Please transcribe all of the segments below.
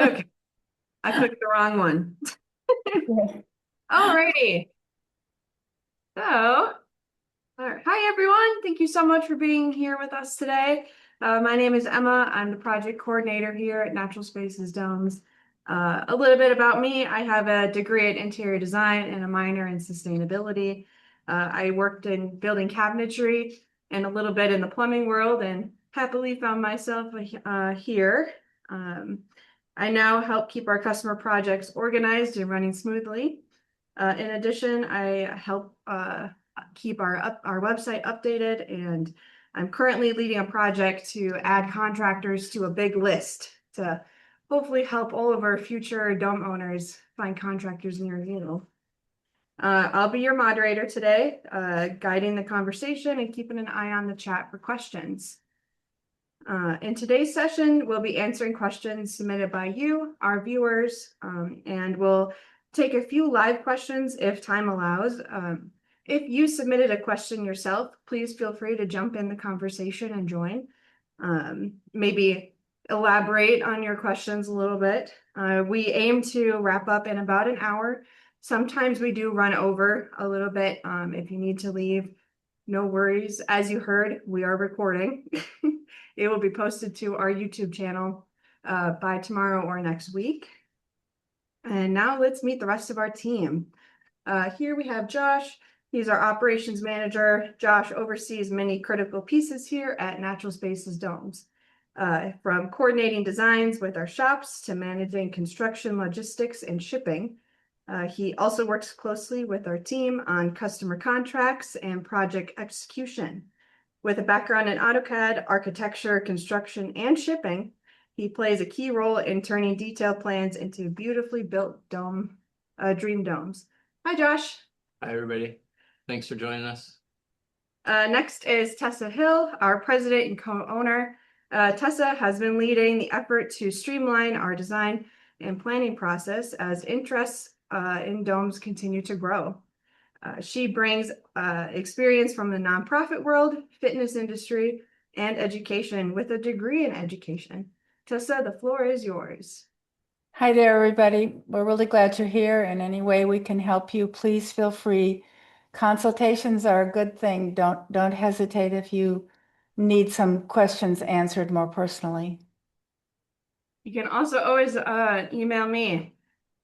Okay, I clicked the wrong one. Alrighty. So, all right. Hi everyone. Thank you so much for being here with us today. My name is Emma. I'm the project coordinator here at Natural Spaces Domes. A little bit about me. I have a degree in interior design and a minor in sustainability. I worked in building cabinetry and a little bit in the plumbing world and happily found myself here. Um, I now help keep our customer projects organized and running smoothly. In addition, I help keep our website updated, and I'm currently leading a project to add contractors to a big list to hopefully help all of our future dome owners find contractors near you. I'll be your moderator today, guiding the conversation and keeping an eye on the chat for questions. In today's session, we'll be answering questions submitted by you, our viewers, and we'll take a few live questions if time allows. If you submitted a question yourself, please feel free to jump in the conversation and join. Maybe elaborate on your questions a little bit. We aim to wrap up in about an hour. Sometimes we do run over a little bit. If you need to leave, no worries. As you heard, we are recording. It will be posted to our YouTube channel by tomorrow or next week. And now let's meet the rest of our team. Here we have Josh. He's our operations manager. Josh oversees many critical pieces here at Natural Spaces Domes, from coordinating designs with our shops to managing construction, logistics, and shipping. He also works closely with our team on customer contracts and project execution. With a background in AutoCAD, architecture, construction, and shipping, he plays a key role in turning detailed plans into beautifully built dream domes. Hi, Josh. Hi, everybody. Thanks for joining us. Next is Tessa Hill, our president and co-owner. Tessa has been leading the effort to streamline our design and planning process as interests in domes continue to grow. She brings experience from the nonprofit world, fitness industry, and education with a degree in education. Tessa, the floor is yours. Hi there, everybody. We're really glad you're here. In any way we can help you, please feel free. Consultations are a good thing. Don't hesitate if you need some questions answered more personally. You can also always email me.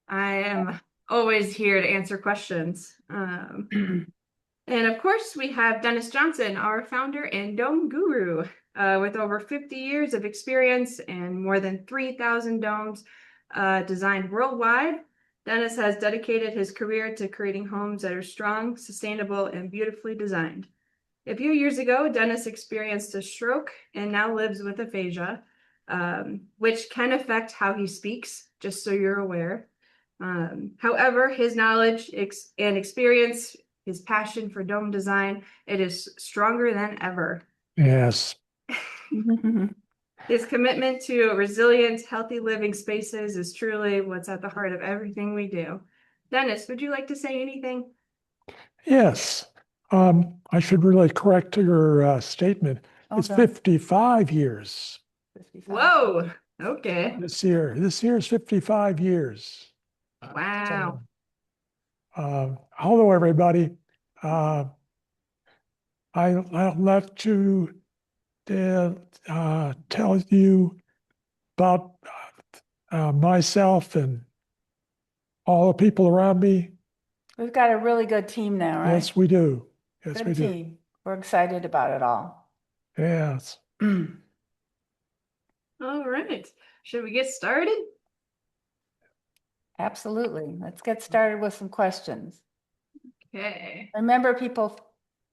I am always here to answer questions. And of course, we have Dennis Johnson, our founder and dome guru, with over 50 years of experience and more than 3,000 domes designed worldwide. Dennis has dedicated his career to creating homes that are strong, sustainable, and beautifully designed. A few years ago, Dennis experienced a stroke and now lives with aphasia, which can affect how he speaks, just so you're aware. However, his knowledge and experience, his passion for dome design, it is stronger than ever. Yes. His commitment to resilient, healthy living spaces is truly what's at the heart of everything we do. Dennis, would you like to say anything? Yes. I should really correct your statement. It's Okay. 55 years 55. Whoa, okay. this year. This year is 55 years. Wow. Hello, everybody. I'll let you tell you about myself and all the people around me. We've got a really good team now, right? Yes, we do. Yes, we Good do. team. We're excited about it all. Yes. All right. Should we get started? Absolutely. Let's get started with some questions. Okay. Remember, people,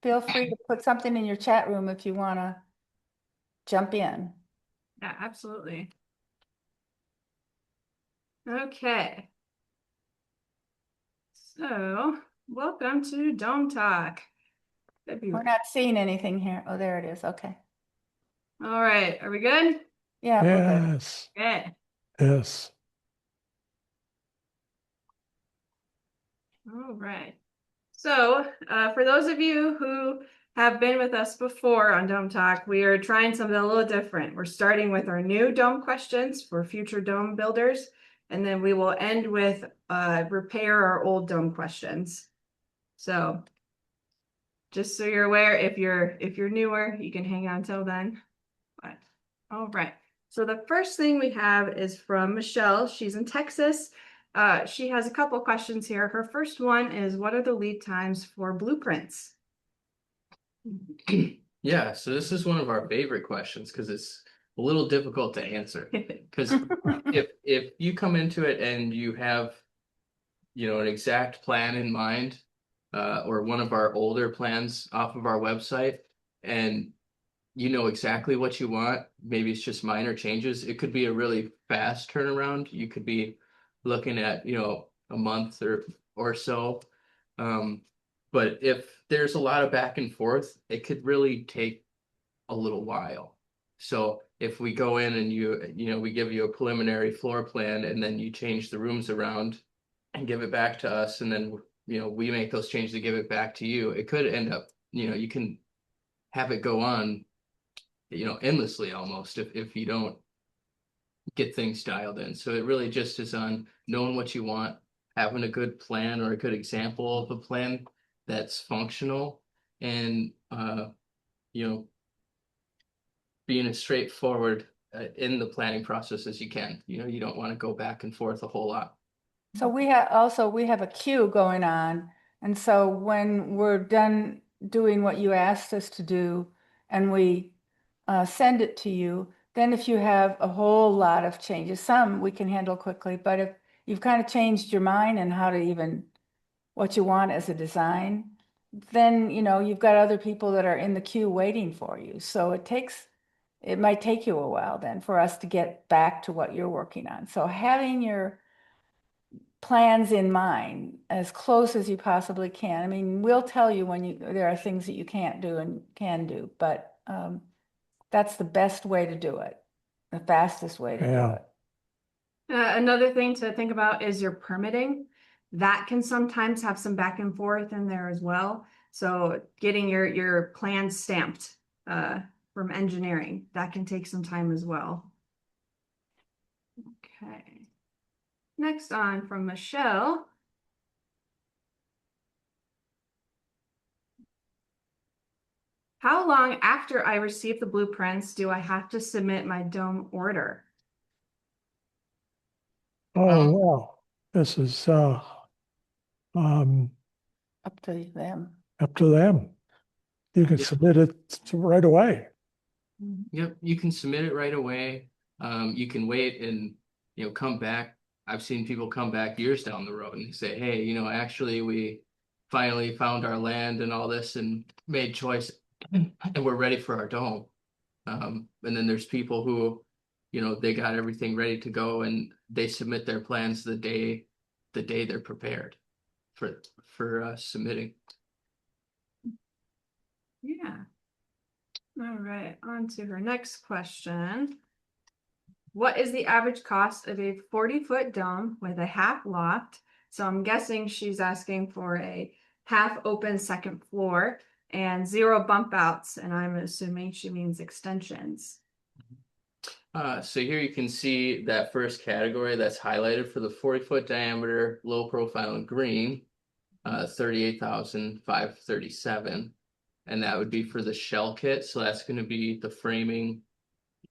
feel free to put something in your chat room if you want to jump in. Yeah, absolutely. Okay. So, welcome to Dome Talk. We're not seeing anything here. Oh, there it is. Okay. All right. Are we good? Yeah, we're good. Yes. Okay. Yes. All right. So, for those of you who have been with us before on Dome Talk, we are trying something a little different. We're starting with our new dome questions for future dome builders, and then we will end with repair our old dome questions. So just so you're aware, if you're newer, you can hang on till then. But all right. So the first thing we have is from Michelle. She's in Texas. She has a couple questions here. Her first one is, what are the lead times for blueprints? Yeah, so this is one of our favorite questions because it's a little difficult to answer. Because if you come into it and you have, an exact plan in mind, or one of our older plans off of our website, and you know exactly what you want, maybe it's just minor changes, it could be a really fast turnaround. You could be looking at, a month or so. But if there's a lot of back and forth, it could really take a little while. So if we go in and we give you a preliminary floor plan and then you change the rooms around and give it back to us, and then, we make those changes to give it back to you, it could end up, you can have it go on, endlessly almost if you don't get things dialed in. So it really just is on knowing what you want, having a good plan or a good example of a plan that's functional, and being as straightforward in the planning process as you can. You don't want to go back and forth a whole lot. So we have a queue going on. And so when we're done doing what you asked us to do and we send it to you, then if you have a whole lot of changes, some we can handle quickly, but if you've kind of changed your mind and how to even what you want as a design, then you've got other people that are in the queue waiting for you. So it might take you a while then for us to get back to what you're working on. So having your plans in mind as close as you possibly can. I mean, we'll tell you when there are things that you can't do and can do, but that's the best way to do it, the fastest way to do Yeah. it. Another thing to think about is your permitting. That can sometimes have some back and forth in there as well. So getting your plans stamped from engineering, that can take some time as well. Okay. Next on from Michelle. How long after I receive the blueprints do I have to submit my dome order? Oh, well, this is um, Up to them. up to them. You can Yeah. submit it right away. Yep, you can submit it right away. You can wait and, come back. I've seen people come back years down the road and say, hey, actually we finally found our land and all this and made choice and we're ready for our dome. And then there's people who, they got everything ready to go and they submit their plans the day they're prepared for submitting. Yeah. All right, on to her next question. What is the average cost of a 40-foot dome with a half loft? So I'm guessing she's asking for a half open second floor and 0 bump outs, and I'm assuming she means extensions. So here you can see that first category that's highlighted for the 40-foot diameter, low profile in green, 38,537. And that would be for the shell kit. So that's going to be the framing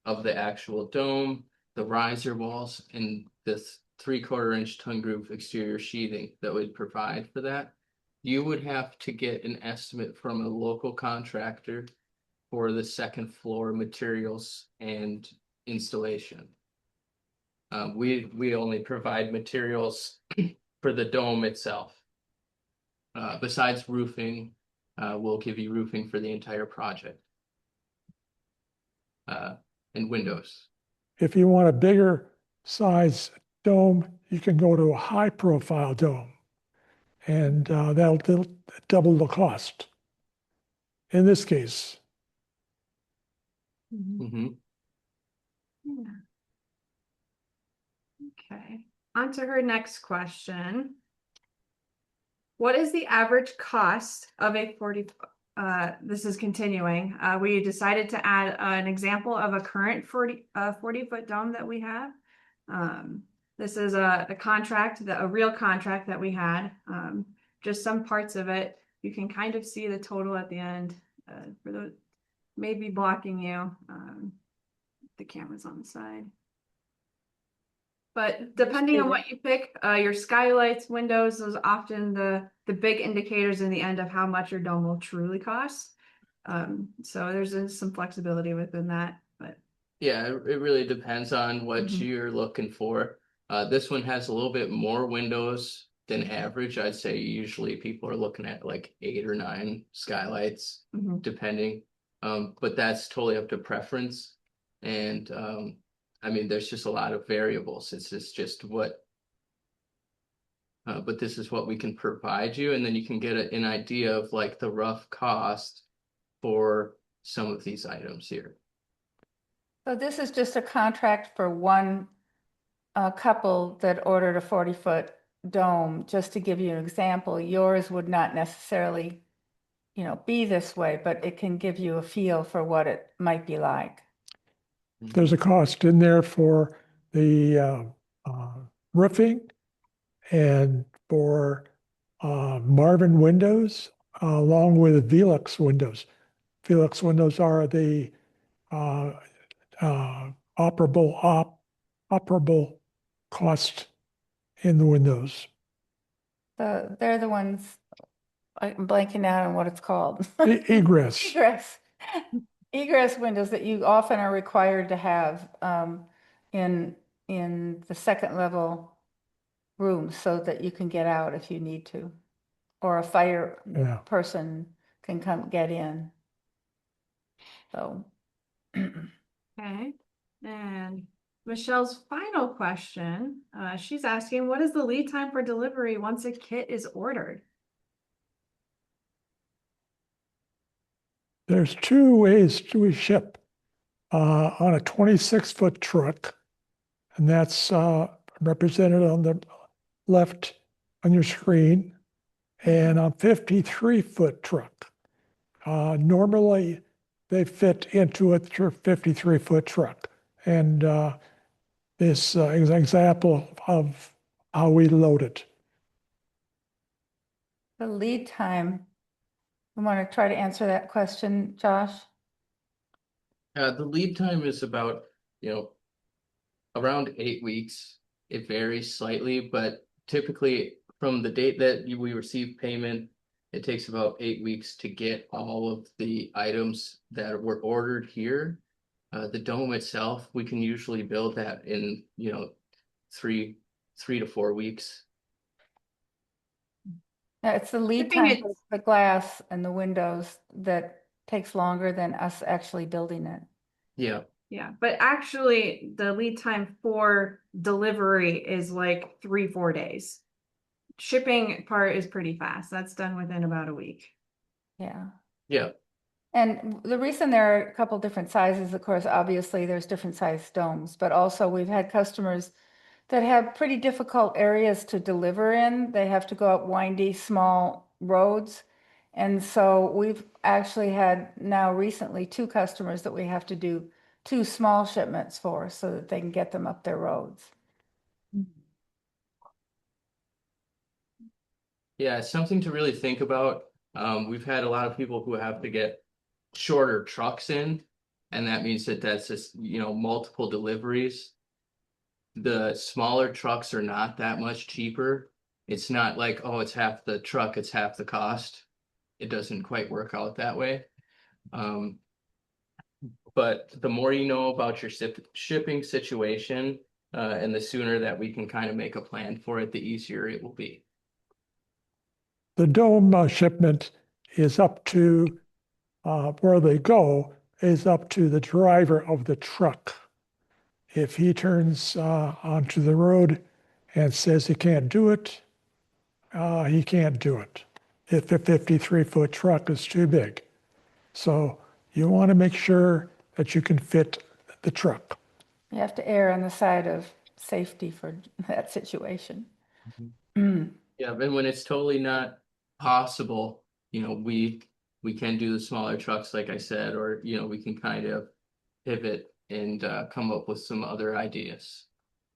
of the actual dome, the riser walls, and this 3/4 inch tongue groove exterior sheathing that would provide for that. You would have to get an estimate from a local contractor for the second floor materials and installation. We only provide materials for the dome itself. Besides roofing, we'll give you roofing for the entire project. And windows. If you want a bigger size dome, you can go to a high profile dome, and that'll double the cost. In this case, Mm-hmm. Yeah. Okay, on to her next question. What is the average cost of a this is continuing. We decided to add an example of a current 40-foot dome that we have. This is a contract, a real contract that we had. Just some parts of it. You can kind of see the total at the end. For the maybe blocking you. The camera's on the side. But depending on what you pick, your skylights, windows, those are often the big indicators in the end of how much your dome will truly cost. So there's some flexibility within that, but Yeah, it really depends on what Mhm. you're looking for. This one has a little bit more windows than average. I'd say usually people are looking at like 8 or 9 skylights, mhm. depending. But that's totally up to preference. And I mean, there's just a lot of variables. It's just what, but this is what we can provide you, and then you can get an idea of like the rough cost for some of these items here. So this is just a contract for one couple that ordered a 40-foot dome. Just to give you an example, yours would not necessarily, be this way, but it can give you a feel for what it might be like. There's a cost in there for the roofing and for Marvin windows, along with Velux windows. Velux windows are the uh, operable cost in the windows. They're the ones, I'm blanking out on what it's called. Egress. Egress. Egress windows that you often are required to have in the second level rooms so that you can get out if you need to, or a fire Yeah. person can come get in. So Okay. And Michelle's final question, she's asking, what is the lead time for delivery once a kit is ordered? There's two ways we ship on a 26-foot truck, and that's represented on the left on your screen, and a 53-foot truck. Normally, they fit into a 53-foot truck, and this is an example of how we load it. the lead time, you want to try to answer that question, Josh? The lead time is about, around 8 weeks. It varies slightly, but typically from the date that we receive payment, it takes about 8 weeks to get all of the items that were ordered here. The dome itself, we can usually build that in, 3 to 4 weeks. Yeah, it's the lead Shipping time it- for the glass and the windows that takes longer than us actually building it. Yeah, Yeah, but actually the lead time for delivery is like 3-4 days. Shipping part is pretty fast. That's done within about a week. Yeah. yeah. And the reason there are a couple different sizes, of course, obviously there's different size domes, but also we've had customers that have pretty difficult areas to deliver in. They have to go up windy, small roads. And so we've actually had now recently 2 customers that we have to do 2 small shipments for so that they can get them up their roads. Yeah, it's something to really think about. We've had a lot of people who have to get shorter trucks in, and that means that's just, multiple deliveries. The smaller trucks are not that much cheaper. It's not like, oh, it's half the truck, it's half the cost. It doesn't quite work out that way. But the more you know about your shipping situation, and the sooner that we can kind of make a plan for it, the easier it will be. The dome shipment is up to where they go is up to the driver of the truck. If he turns onto the road and says he can't do it, he can't do it. If a 53-foot truck is too big. So you want to make sure that you can fit the truck. You have to err on the side of safety for that situation. Yeah, and when it's totally not possible, we we can do the smaller trucks, like I said, or, you know, we can kind of pivot and come up with some other ideas.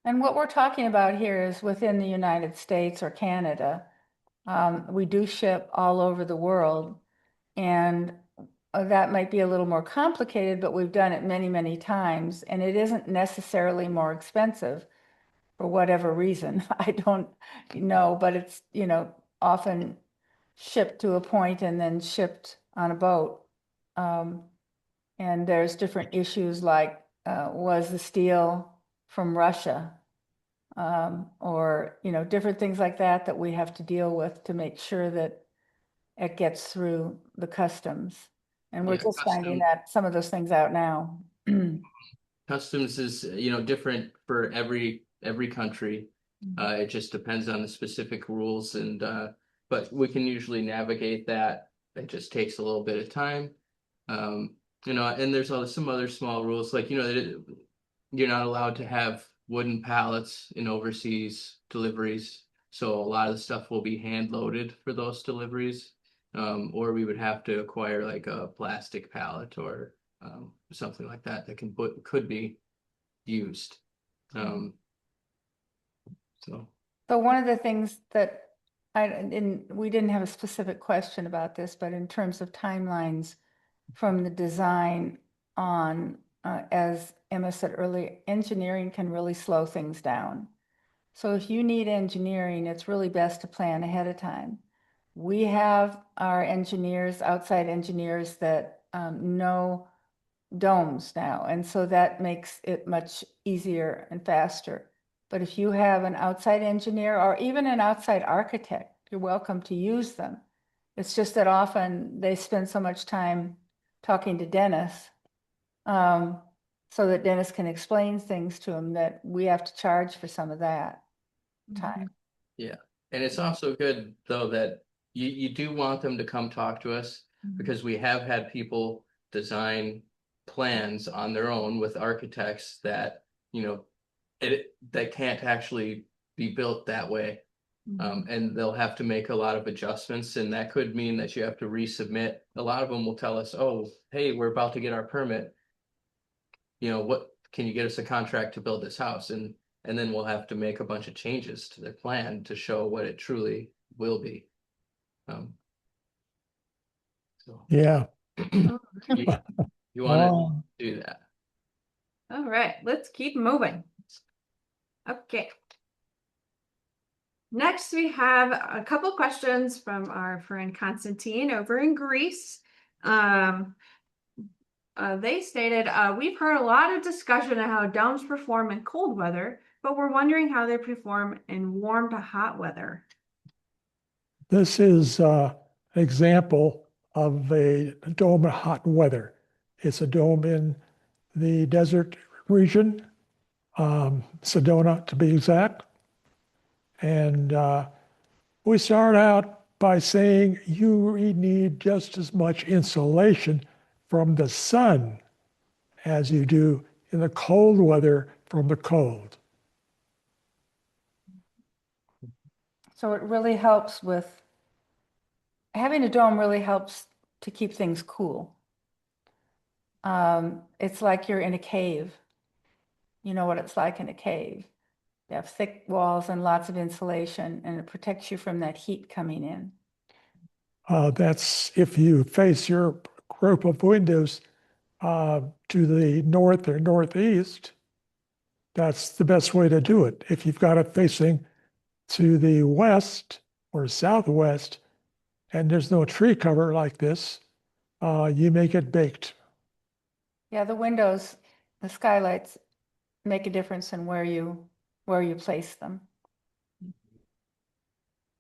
And what we're talking about here is within the United States or Canada. We do ship all over the world, and that might be a little more complicated, but we've done it many, many times, and it isn't necessarily more expensive for whatever reason. I don't know, but it's, you know, often shipped to a point and then shipped on a boat. And there's different issues like, was the steel from Russia? Or, you know, different things like that that we have to deal with to make sure that it gets through the customs. And we're Yeah, just finding custom- that some of those things out now. Customs is, you know, different for every country. Mm-hmm. It just depends on the specific rules and but we can usually navigate that. It just takes a little bit of time. You know, and there's some other small rules like, you know, that you're not allowed to have wooden pallets in overseas deliveries. So a lot of the stuff will be hand loaded for those deliveries. Or we would have to acquire like a plastic pallet or something like that that could be used. So So one of the things that we didn't have a specific question about this, but in terms of timelines from the design on, as Emma said earlier, engineering can really slow things down. So if you need engineering, it's really best to plan ahead of time. We have our engineers, outside engineers that know domes now, and so that makes it much easier and faster. But if you have an outside engineer or even an outside architect, you're welcome to use them. It's just that often they spend so much time talking to Dennis, so that Dennis can explain things to him, that we have to charge for some of that time. yeah, and it's also good though that you do want them to come talk to us because we have had people design plans on their own with architects that, you know, that can't actually be built that way. And they'll have to make a lot of adjustments, and that could mean that you have to resubmit. A lot of them will tell us, oh, hey, we're about to get our permit. You know, what can you get us a contract to build this house? And then we'll have to make a bunch of changes to their plan to show what it truly will be. So Yeah. you want Oh, to do that. All right, let's keep moving. Okay. Next, we have a couple questions from our friend Constantine over in Greece. They stated, we've heard a lot of discussion on how domes perform in cold weather, but we're wondering how they perform in warm to hot weather. this is an example of a dome in hot weather. It's a dome in the desert region, Sedona to be exact. And we start out by saying you need just as much insulation from the sun as you do in the cold weather from the cold. So it really helps with, having a dome really helps to keep things cool. It's like you're in a cave. You know what it's like in a cave. You have thick walls and lots of insulation, and it protects you from that heat coming in. That's if you face your group of windows to the north or northeast, that's the best way to do it. If you've got it facing to the west or southwest and there's no tree cover like this, you may get baked. Yeah, the windows, the skylights make a difference in where you place them.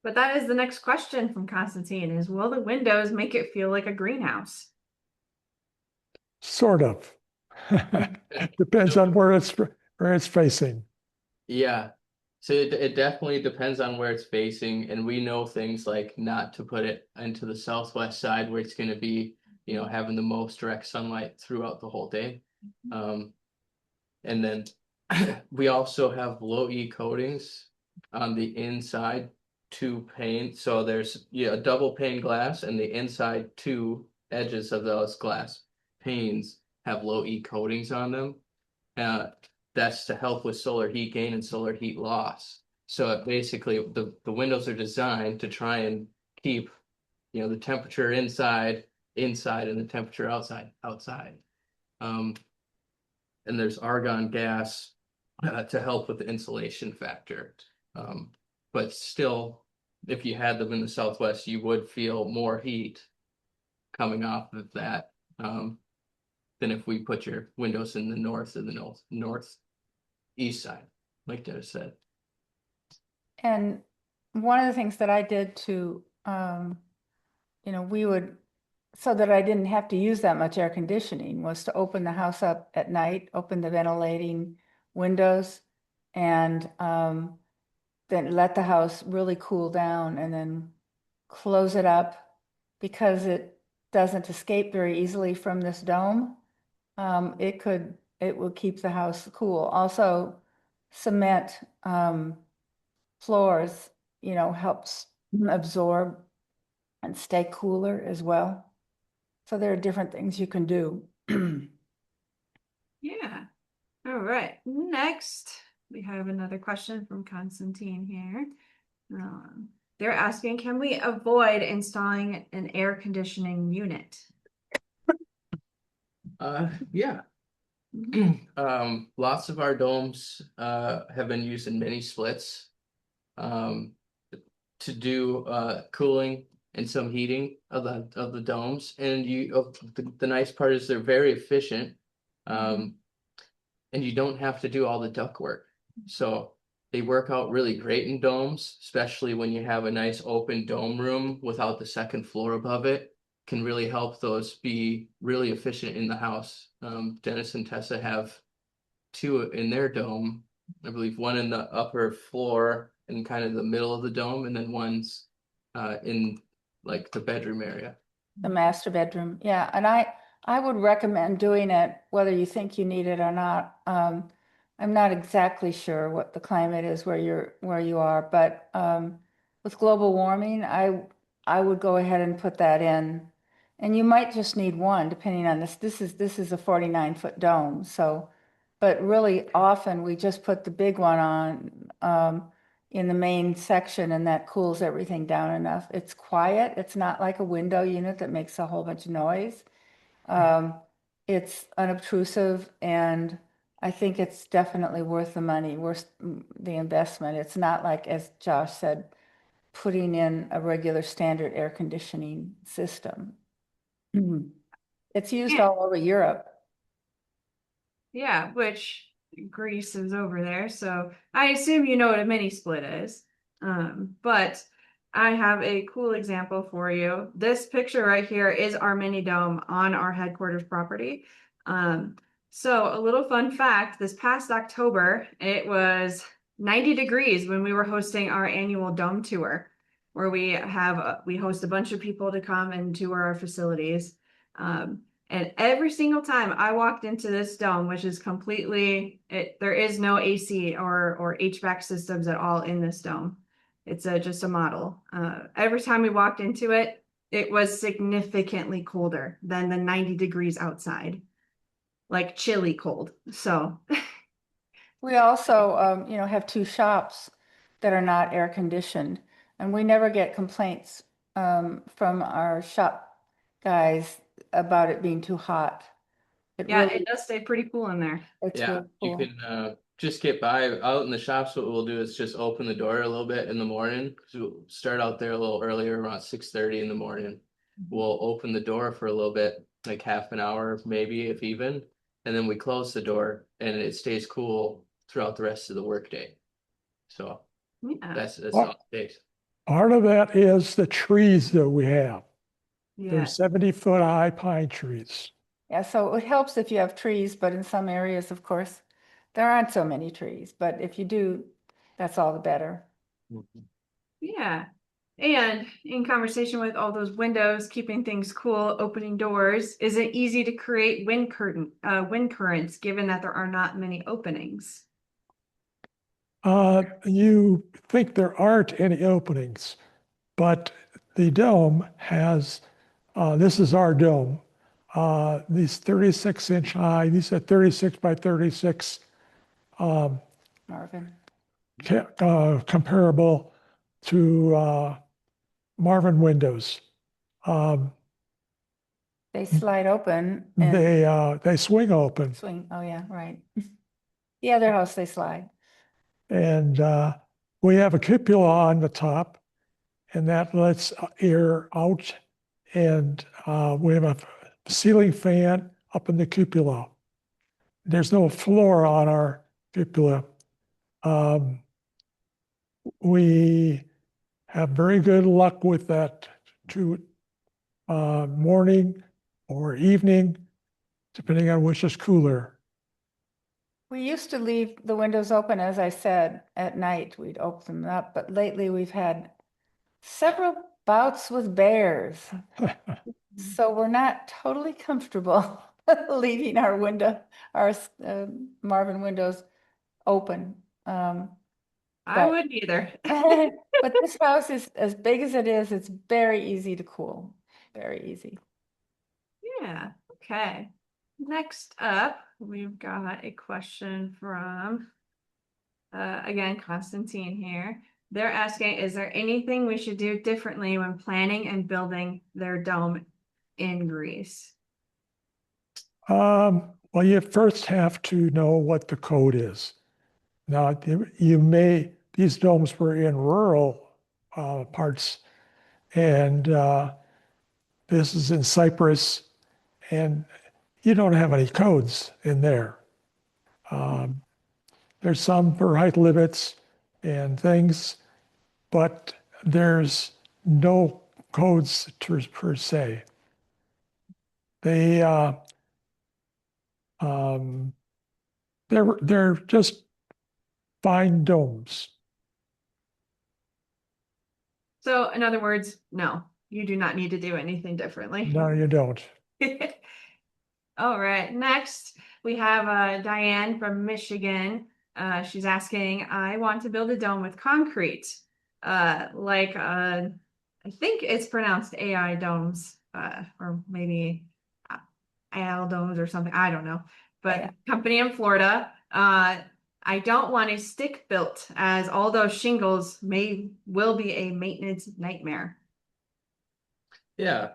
But that is the next question from Constantine is, will the windows make it feel like a greenhouse? Sort of. Depends on where it's facing. Yeah. So it definitely depends on where it's facing, and we know things like not to put it into the southwest side where it's going to be, you know, having the most direct sunlight throughout the whole day. And then we also have low E coatings on the inside, 2 pane. So there's a double pane glass, and the inside 2 edges of those glass panes have low E coatings on them. That's to help with solar heat gain and solar heat loss. So basically, the windows are designed to try and keep, the temperature inside, and the temperature outside. And there's argon gas to help with the insulation factor. But still, if you had them in the Southwest, you would feel more heat coming off of that than if we put your windows in the north or the northeast side, like Dennis said. And one of the things that I did to, we would, so that I didn't have to use that much air conditioning, was to open the house up at night, open the ventilating windows, and then let the house really cool down and then close it up because it doesn't escape very easily from this dome. It will keep the house cool. Also, cement floors, helps absorb and stay cooler as well. So there are different things you can do. Yeah. All right. Next, we have another question from Constantine here. They're asking, can we avoid installing an air conditioning unit? Yeah. Lots of our domes have been used in mini splits to do cooling and some heating of the domes. And the nice part is they're very efficient, and you don't have to do all the duct work. So they work out really great in domes, especially when you have a nice open dome room without the second floor above it. Can really help those be really efficient in the house. Dennis and Tessa have two in their dome. I believe one in the upper floor in kind of the middle of the dome, and then one's in like the bedroom area. The master bedroom, yeah. And I would recommend doing it whether you think you need it or not. I'm not exactly sure what the climate is where you are, but with global warming, I would go ahead and put that in. And you might just need one, depending on this. This is a 49-foot dome, so, but really often we just put the big one on in the main section, and that cools everything down enough. It's quiet. It's not like a window unit that makes a whole bunch of noise. It's unobtrusive, and I think it's definitely worth the money, worth the investment. It's not like, as Josh said, putting in a regular standard air conditioning system. It's used Yeah. all over Europe. Yeah, which Greece is over there. So I assume you know what a mini split is. But I have a cool example for you. This picture right here is our mini dome on our headquarters property. So a little fun fact, this past October, it was 90 degrees when we were hosting our annual dome tour, where we host a bunch of people to come and tour our facilities. And every single time I walked into this dome, which is there is no AC or HVAC systems at all in this dome. It's just a model. Every time we walked into it, it was significantly colder than the 90 degrees outside, like chilly cold. So We also, have two shops that are not air conditioned, and we never get complaints from our shop guys about it being too hot. yeah, it does stay pretty cool in there. It's Yeah, really you cool. can just get by out in the shops. What we'll do is just open the door a little bit in the morning. So we'll start out there a little earlier, around 6:30 in the morning. We'll open the door for a little bit, like half an hour, maybe if even, and then we close the door, and it stays cool throughout the rest of the workday. So Yeah, that's Oh. all it takes. Part of that is the trees that we have. yeah. They're 70-foot high pine trees. Yeah, so it helps if you have trees, but in some areas, of course, there aren't so many trees. But if you do, that's all the better. Yeah. And in conversation with all those windows, keeping things cool, opening doors, is it easy to create wind currents, given that there are not many openings? You think there aren't any openings, but the dome has This is our dome. These 36-inch high, these are 36 by 36, Marvin. comparable to Marvin windows. They slide open and They swing open, swing. Oh, yeah, right. The other house, they slide. and we have a cupola on the top, and that lets air out. And we have a ceiling fan up in the cupola. There's no floor on our cupola. We have very good luck with that to morning or evening, depending on which is cooler. We used to leave the windows open, as I said, at night. We'd open them up, but lately we've had several bouts with bears. So we're not totally comfortable leaving our Marvin windows open. I But- wouldn't either. But this house is as big as it is, it's very easy to cool, very easy. Yeah, okay. Next up, we've got a question from, again, Constantine here. They're asking, is there anything we should do differently when planning and building their dome in Greece? Well, you first have to know what the code is. Now, these domes were in rural parts, and this is in Cyprus, and you don't have any codes in there. There's some for height limits and things, but there's no codes per se. They're just fine domes. So in other words, no, you do not need to do anything differently. No, you don't. All right, next we have Diane from Michigan. She's asking, I want to build a dome with concrete, I think it's pronounced AI domes, or maybe AL domes or something. I don't know, but Yeah. company in Florida. I don't want a stick built, as all those shingles will be a maintenance nightmare. Yeah.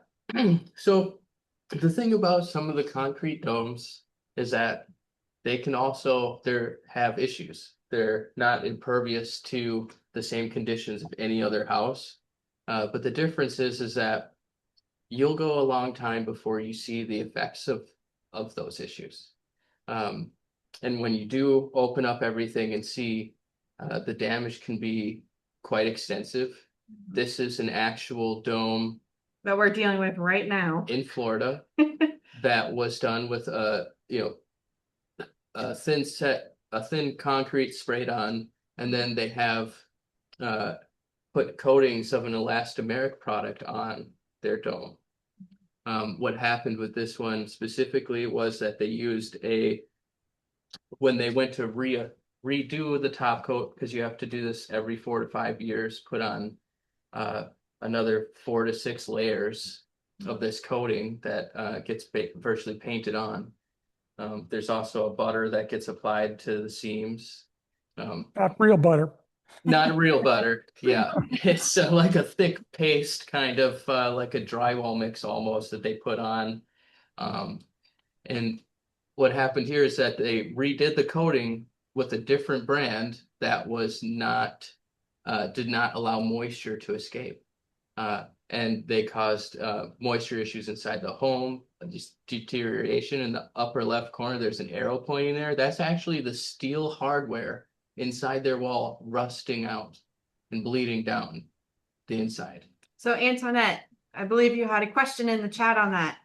So the thing about some of the concrete domes is that they can also have issues. They're not impervious to the same conditions of any other house. But the difference is that you'll go a long time before you see the effects of those issues. And when you do open up everything and see the damage can be quite extensive. This is an actual dome That we're dealing with right now. in Florida that was done with a thin concrete sprayed on, and then they have put coatings of an elastomeric product on their dome. What happened with this one specifically was that they used when they went to redo the top coat, because you have to do this every 4 to 5 years, put on another 4 to 6 layers of this coating that gets virtually painted on. There's also a butter that gets applied to the seams. Not real butter. Not real butter, yeah. It's like a thick paste, kind of like a drywall mix almost, that they put on. And what happened here is that they redid the coating with a different brand that was did not allow moisture to escape. And they caused moisture issues inside the home, just deterioration. In the upper left corner, there's an arrow pointing there. That's actually the steel hardware inside their wall rusting out and bleeding down the inside. So Antoinette, I believe you had a question in the chat on that.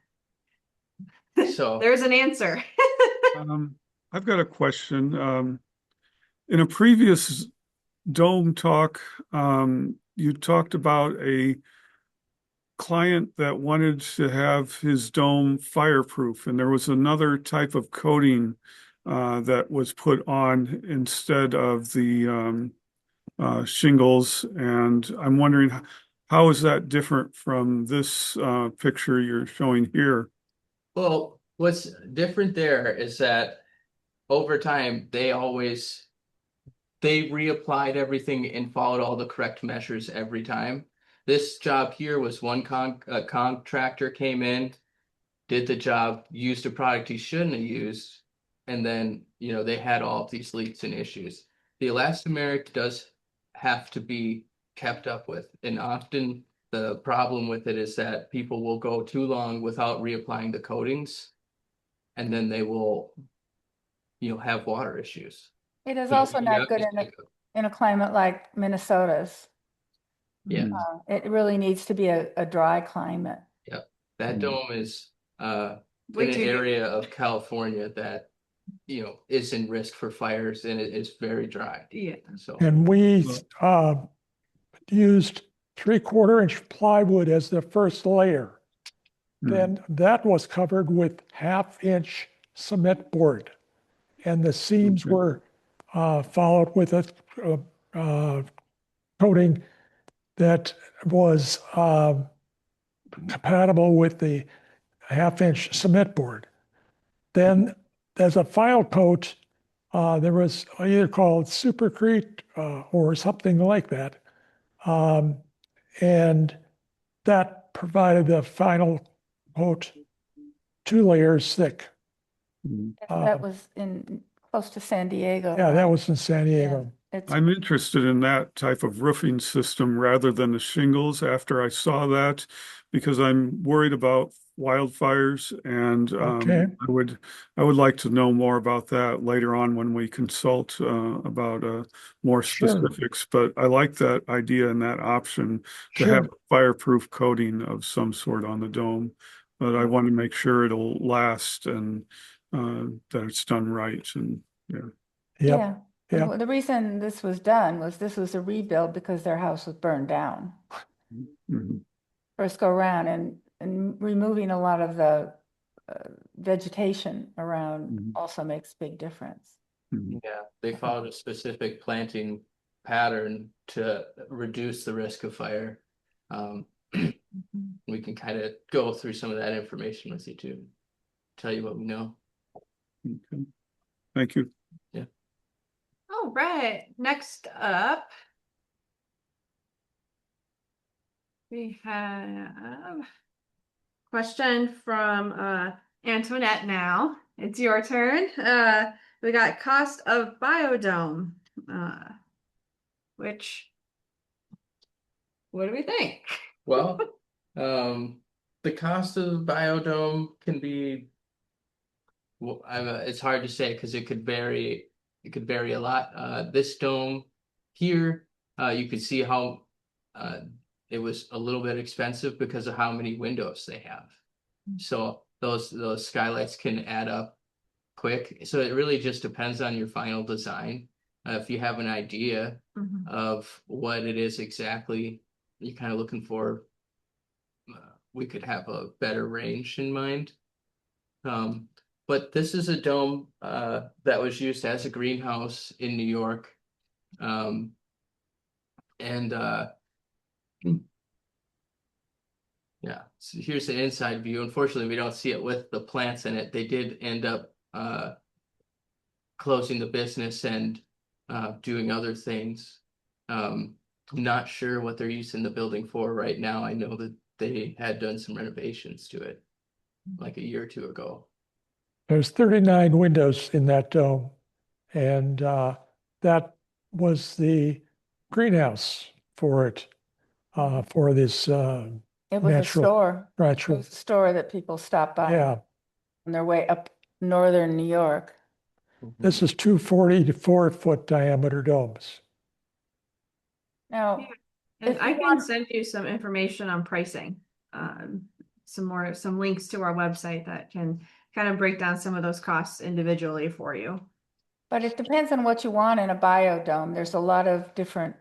So There's an answer. I've got a question. In a previous dome talk, you talked about a client that wanted to have his dome fireproof, and there was another type of coating that was put on instead of the shingles. And I'm wondering, how is that different from this picture you're showing here? Well, what's different there is that over time, they reapplied everything and followed all the correct measures every time. This job here was a contractor came in, did the job, used a product he shouldn't have used, and then, they had all of these leaks and issues. The elastomeric does have to be kept up with, and often the problem with it is that people will go too long without reapplying the coatings, and then they will, have water issues. It is So also you not have good to in stick in a climate like Minnesota's. Yeah. It really needs to be a dry climate. That Mm. dome is Way in an too humid. area of California that, is in risk for fires and it is very dry. Yeah. So, And we used 3/4 inch plywood as the first layer. Mm. Then that was covered with 1/2 inch cement board. And the seams Okay. were followed with a coating that was compatible with the 1/2 inch cement board. Then as a final coat, there was either called Supercrete or something like that. And that provided the final coat 2 layers thick. Mm. That was in close to San Diego. Yeah, right? that was in San Yeah, Diego. it's I'm interested in that type of roofing system rather than the shingles after I saw that, because I'm worried about wildfires and Okay. I would like to know more about that later on when we consult about more Sure. specifics. But I like that idea and that option to Sure. have a fireproof coating of some sort on the dome. But I want to make sure it'll last and that it's done right. And yeah. Yep. yeah. Yep. The reason this was done was this was a rebuild because their house was burned down Mhm. first go around, and removing a lot of the vegetation around Mhm. also makes a big difference. Mhm. yeah, they followed a specific planting pattern to reduce the risk of fire. We can kind of go through some of that information with you too. Tell you what we know. Okay. Thank you. All right, next up. We have question from Antoinette now. It's your turn. We got cost of biodome. Which what do we think? Well, the cost of biodome can be, well, it's hard to say because it could vary. It could vary a lot. This dome here, you could see how uh, it was a little bit expensive because of how many windows they have. So those skylights can add up quick. So it really just depends on your final design. If you have an idea Mhm. of what it is exactly you're kind of looking for, we could have a better range in mind. But this is a dome that was used as a greenhouse in New York. And yeah, so here's the inside view. Unfortunately, we don't see it with the plants in it. They did end up closing the business and doing other things. I'm not sure what they're using the building for right now. I know that they had done some renovations to it like a year or two ago. There's 39 windows in that dome. And that was the greenhouse for it, for this It was a natural, store. It natural, was a store that people stopped by yeah. on their way up northern New York. This is 240 to 4 foot diameter domes. Now, Yeah. And if I you can want- send you some information on pricing. Some links to our website that can kind of break down some of those costs individually for you. But it depends on what you want in a biodome. There's a lot of different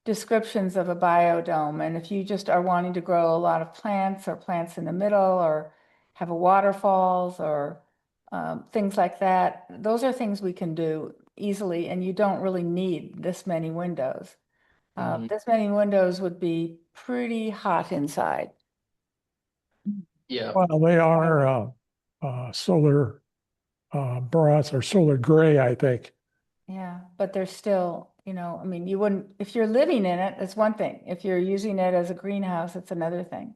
descriptions of a biodome. And if you just are wanting to grow a lot of plants or plants in the middle or have a waterfalls or things like that, those are things we can do easily, and you don't really need this many windows. Mhm. This many windows would be pretty hot inside. Yeah, Well, they are solar bronze or solar gray, I think. Yeah, but they're still, I mean, you wouldn't, if you're living in it, it's one thing. If you're using it as a greenhouse, it's another thing.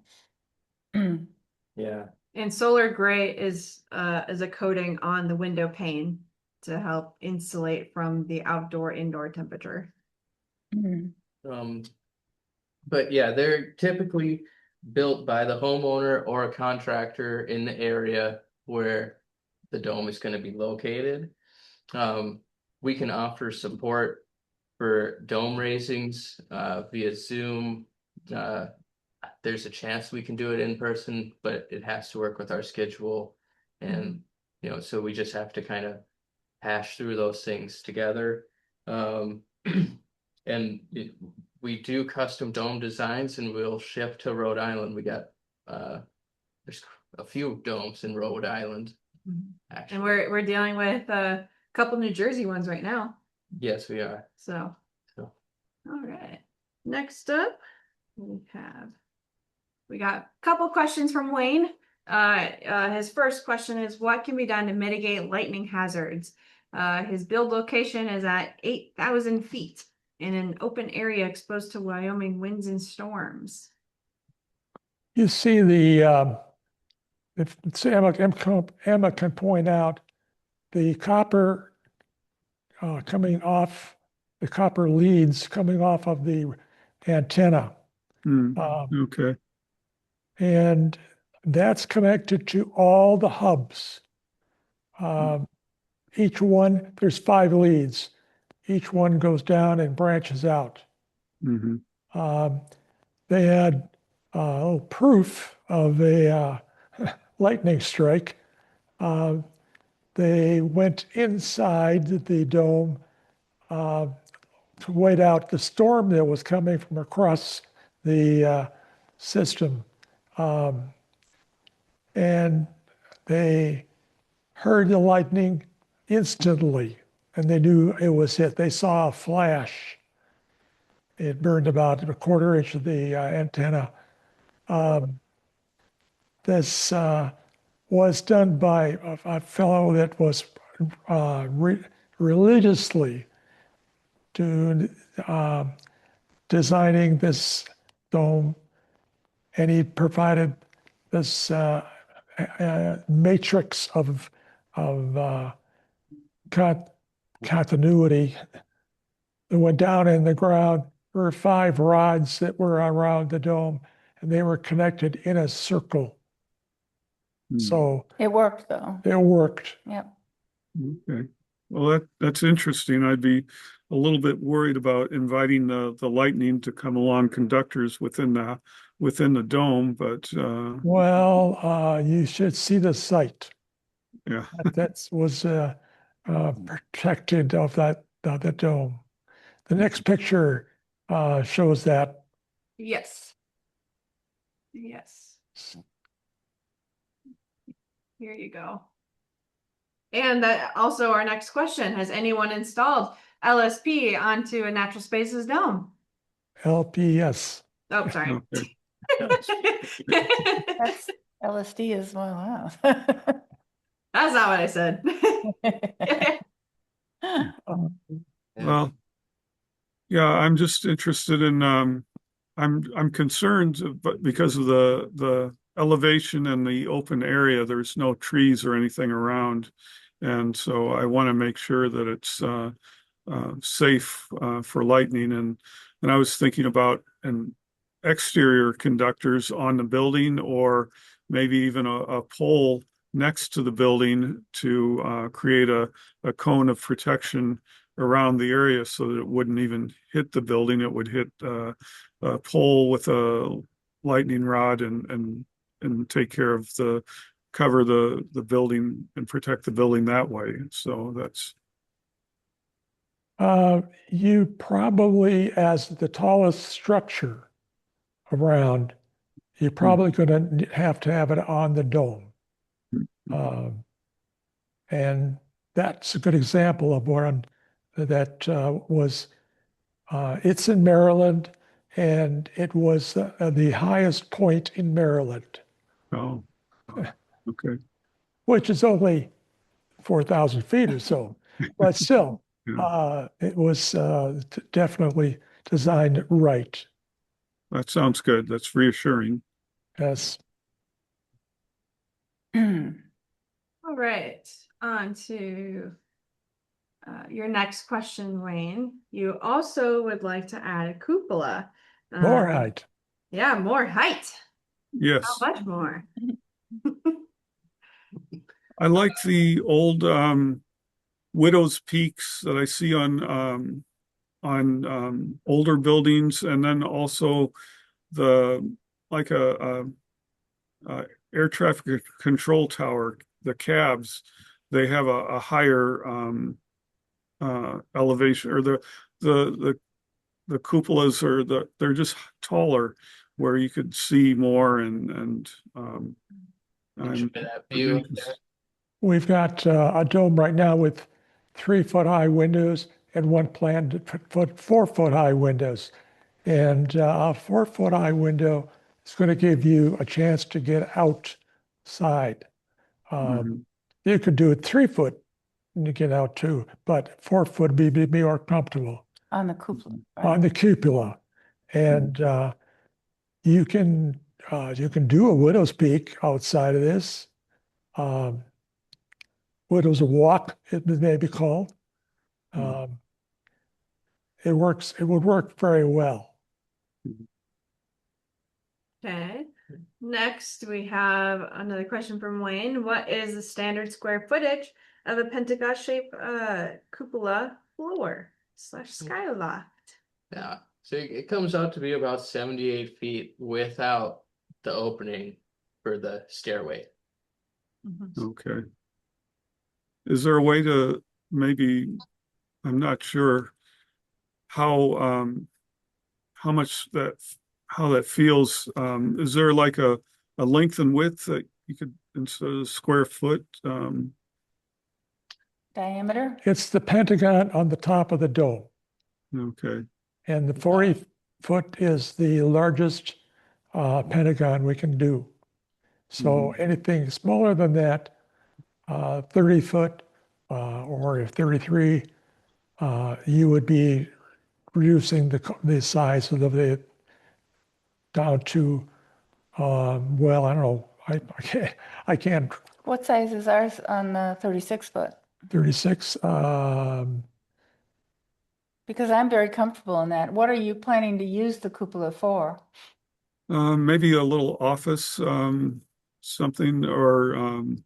yeah. And solar gray is a coating on the window pane to help insulate from the indoor temperature. Um, but yeah, they're typically built by the homeowner or a contractor in the area where the dome is going to be located. We can offer support for dome raisings via Zoom. There's a chance we can do it in person, but it has to work with our schedule. And, so we just have to kind of hash through those things together. And we do custom dome designs and we'll ship to Rhode Island. We got, there's a few domes in Rhode Island, And actually. we're dealing with a couple New Jersey ones right now. Yes, we are. So, So. all right. Next up, we got a couple questions from Wayne. His first question is, what can be done to mitigate lightning hazards? His build location is at 8,000 feet in an open area exposed to Wyoming winds and storms. You see if Emma can point out the copper coming off, the copper leads coming off of the antenna. Hmm, Um, okay. and that's connected to all the hubs. Each one, there's 5 leads. Each one goes down and branches out. Hmm. They had proof of a lightning strike. They went inside the dome to wait out the storm that was coming from across the system. And they heard the lightning instantly, and they knew it was hit. They saw a flash. It burned about a quarter inch of the antenna. This was done by a fellow that was religiously designing this dome, and he provided this matrix of continuity that went down in the ground. There were 5 rods that were around the dome, and they were connected in a circle. Hmm. So It worked though. it worked. Yep. Okay. Well, that's interesting. I'd be a little bit worried about inviting the lightning to come along conductors within the dome, but Well, you should see the site. yeah. That was protected of the dome. The next picture shows that. Yes. Yes. Here you go. And that also our next question, has anyone installed LSP onto a Natural Spaces dome? LPS. Oh, sorry. Okay. That's LSD as well. That's not what I said. Well, yeah, I'm just interested in I'm concerned but because of the elevation and the open area, there's no trees or anything around. And so I want to make sure that it's safe for lightning. And I was thinking about an exterior conductors on the building, or maybe even a pole next to the building to create a cone of protection around the area so that it wouldn't even hit the building. It would hit a pole with a lightning rod and take care of cover the building and protect the building that way. So that's You probably, as the tallest structure around, you're probably going to have it on the dome. And that's a good example of one that was It's in Maryland, and it was the highest point in Maryland, Oh, okay. which is only 4,000 feet or so. But still, Yeah, it was definitely designed right. that sounds good. That's reassuring. Yes. All right, on to your next question, Wayne. You also would like to add a cupola. More Um, height. Yeah, more height. How Yes. much more? I like the old Widow's Peaks that I see on older buildings, and then also the like a air traffic control tower, the cabs, they have a higher elevation, or the the cupolas are they're just taller, where you could see more, and Enjoy I'm that I'm view. interested. We've got a dome right now with 3-foot high windows and one planned to put 4-foot high windows. And a 4-foot high window is going to give you a chance to get outside. Mhm. You could do it 3-foot and you get out too, but 4-foot would be more comfortable On the cupola, on right? the cupola. And you can you can do a widow's peak outside of this. Um, Widow's walk, it may be called. Mhm. Um, it works. It would work very well. Okay. Next, we have another question from Wayne. What is the standard square footage of a pentagon-shaped cupola floor / skyloft? Yeah. So it comes out to be about 78 feet without the opening for the stairway. Okay. Is there a way to maybe, I'm not sure how much how that feels. Is there like a length and width that you could, instead of square foot? Diameter? It's the pentagon on the top of the dome, Okay. and the 40 foot is the largest pentagon we can do. So anything smaller than that, 30 foot or if 33, you would be reducing the size of the down to well, I don't know. I can't What size is ours on the 36 foot? 36. Because I'm very comfortable in that. What are you planning to use the cupola for? Maybe a little office, something, or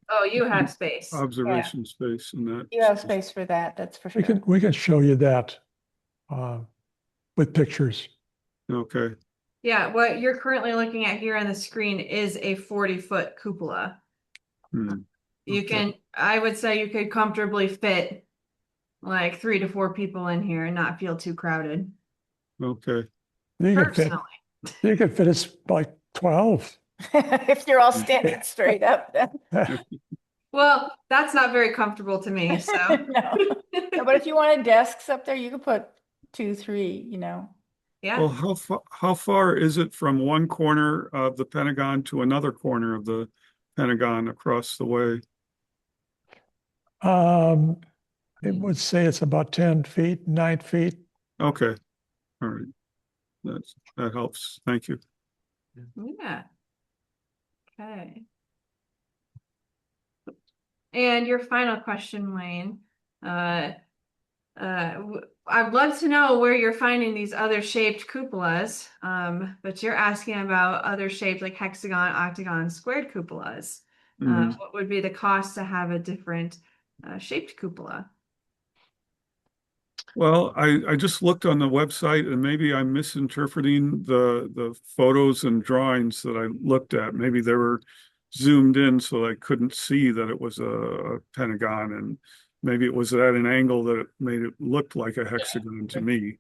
Oh, you have space. observation space in that. You have space for that, that's for We sure. can show you that uh, with pictures. Okay. Yeah, what you're currently looking at here on the screen is a 40-foot cupola. Hmm. You can, I would say you could comfortably fit like 3 to 4 people in here and not feel too crowded. Okay. You can fit. Personally. You can fit us like 12. If you're all standing straight up, then. Well, that's not very comfortable to me, so. No. No, but if you wanted desks up there, you could put 2, 3, you know. Well, Yeah, how far is it from one corner of the Pentagon to another corner of the Pentagon across the way? It would say it's about 10 feet, 9 feet. Okay. All right. That helps. Thank you. yeah. Okay. And your final question, Wayne. I'd love to know where you're finding these other shaped cupolas, but you're asking about other shaped like hexagon, octagon, squared cupolas. Mhm. What would be the cost to have a different shaped cupola? Well, I just looked on the website, and maybe I'm misinterpreting the photos and drawings that I looked at. Maybe they were zoomed in so I couldn't see that it was a pentagon, and maybe it was at an angle that it made it look like a hexagon to me.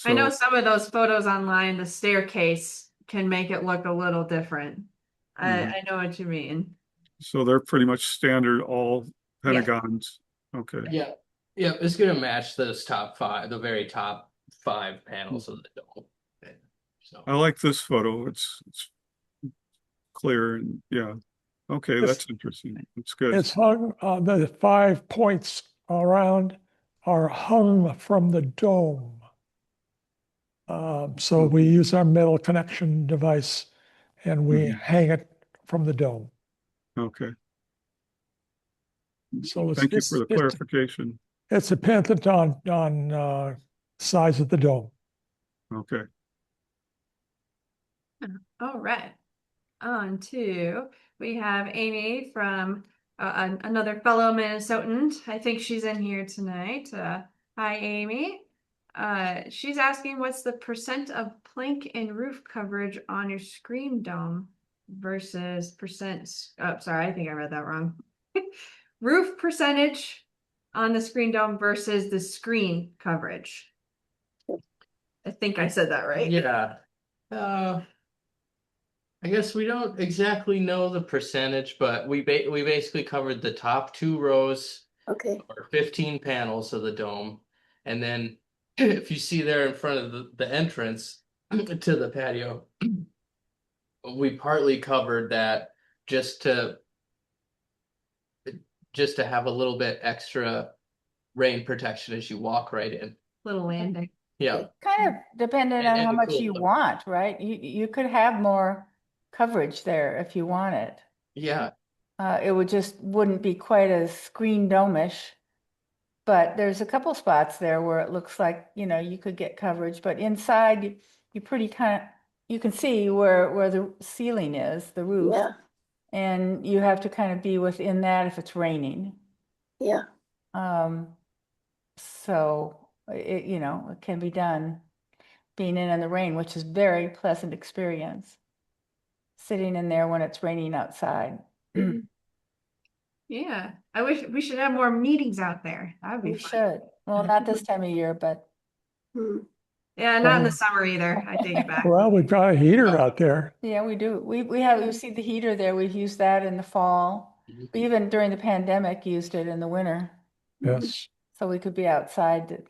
I know So, some of those photos online, the staircase can make it look a little different. mhm. I know what you mean. So they're pretty much standard, all Yeah. pentagons. Okay. Yeah. Yeah, it's gonna match those top five, the very top 5 panels of the dome. So I like this photo. It's clear and yeah. Okay, It's- that's interesting. It's good. It's hung, the 5 points around are hung from the dome. So we use our metal connection device and we hang it from the dome. Okay, So thank you for the clarification. it's dependent on size of the dome. Okay, All right. On to, we have Amy from another fellow Minnesotan. I think she's in here tonight. Hi, Amy. She's asking what's the percent of plank and roof coverage on your screen dome versus percent, oh, sorry, I think I read that wrong. Roof percentage on the screen dome versus the screen coverage. I think I said that right. yeah. I guess we don't exactly know the percentage, but we basically covered the top 2 rows Okay, or 15 panels of the dome. And then if you see there in front of the entrance to the patio, we partly covered that just to have a little bit extra rain protection as you walk right in. Little landing. Yeah. Kind of dependent on And how a much cool you look. want, right? You could have more coverage there if you want it. Yeah. It wouldn't be quite as screen dome-ish. But there's a couple spots there where it looks like, you could get coverage, but inside you pretty you can see where the ceiling is, the roof. yeah, And you have to kind of be within that if it's raining. yeah. So it can be done being in the rain, which is very pleasant experience. Sitting in there when it's raining outside. Yeah, I wish we should have more meetings out there. That would be We fun. should. Well, not this time of year, but Hmm. Yeah, not in the summer either. I take it back. Well, we've got a heater out there. yeah, we do. You see the heater there. We've used that in the fall. We even during the pandemic used it in the winter. Yes. So we could be outside to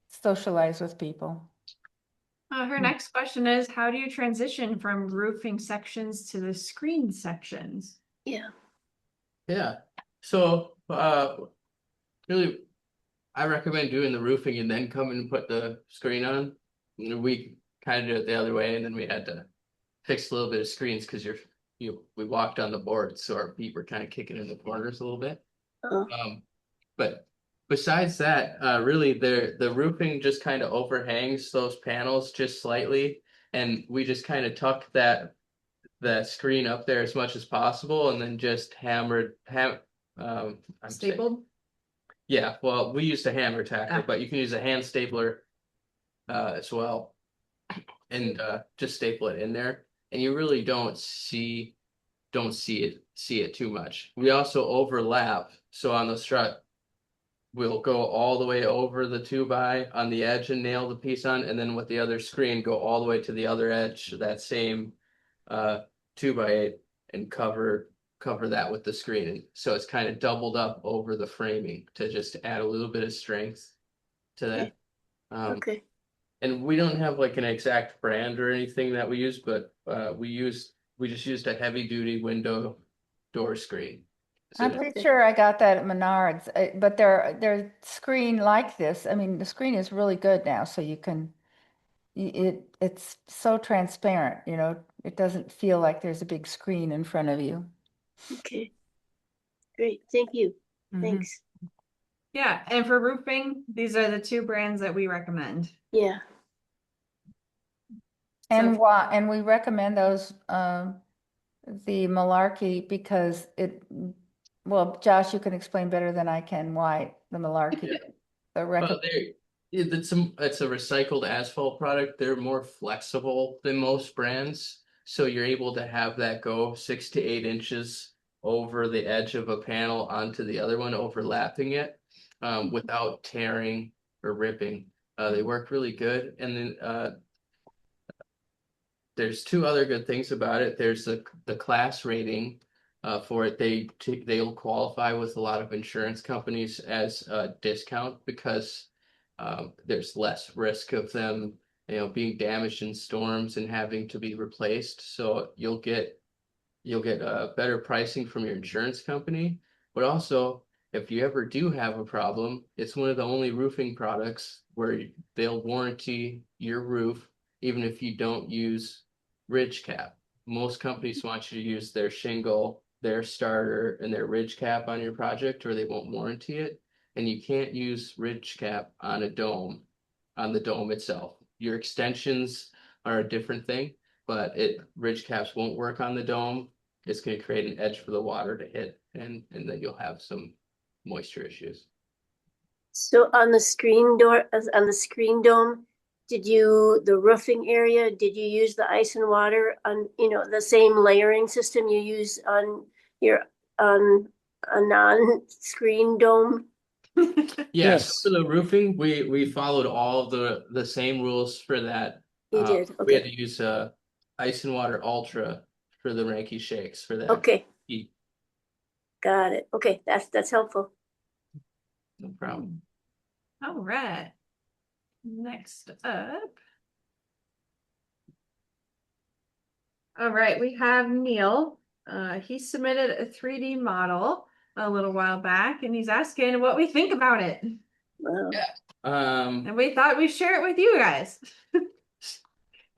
socialize with people. Her next question is, how do you transition from roofing sections to the screen sections? Yeah, Yeah. So really I recommend doing the roofing and then come and put the screen on. We kind of did it the other way, and then we had to fix a little bit of screens because we walked on the board, so our feet were kind of kicking in the corners a little bit. oh, But besides that, really the roofing just kind of overhangs those panels just slightly, and we just kind of tucked that screen up there as much as possible, and then just Stapled? Yeah, well, we used a hammer tacker, Ah. but you can use a hand stapler as well, and just staple it in there, and you really don't see it too much. We also overlap, so on the strut, we'll go all the way over the 2x on the edge and nail the piece on, and then with the other screen, go all the way to the other edge, that same 2x8, and cover that with the screen. So it's kind of doubled up over the framing to just add a little bit of strength to that. okay. And we don't have like an exact brand or anything that we use, but we just used a heavy duty window door screen. So I'm pretty sure I got that at Menards, but their screen like this. I mean, the screen is really good now, so you can. It's so transparent, it doesn't feel like there's a big screen in front of you. Okay. Great, thank you. Mhm. Thanks. Yeah, and for roofing, these are the 2 brands that we recommend. Yeah, And So- why? And we recommend those, the Malarkey because well, Josh, you can explain better than I can why the Malarkey. Well, it's a recycled asphalt product. They're more flexible than most brands, so you're able to have that go 6 to 8 inches over the edge of a panel onto the other one, overlapping it, without tearing or ripping. They work really good, and then there's 2 other good things about it. There's the class rating for it. They'll qualify with a lot of insurance companies as a discount because there's less risk of them, being damaged in storms and having to be replaced. So you'll get better pricing from your insurance company, but also if you ever do have a problem, it's one of the only roofing products where they'll warranty your roof even if you don't use ridge cap. Most companies want you to use their shingle, their starter, and their ridge cap on your project, or they won't warranty it. And you can't use ridge cap on a dome, on the dome itself. Your extensions are a different thing, but ridge caps won't work on the dome. It's going to create an edge for the water to hit, and then you'll have some moisture issues. So on the on the screen dome, the roofing area, did you use the ice and water on, the same layering system you use on on a non-screen dome? Yes, for the roofing, we followed all of the same rules for that. You did, We had okay, to use ice and water ultra for the Ranky shakes for that. okay, heat. got it, okay, that's helpful. No problem. All right. Next up. All right, we have Neil. He submitted a 3D model a little while back, and he's asking what we think about it. Wow. And we thought we'd share it with you guys.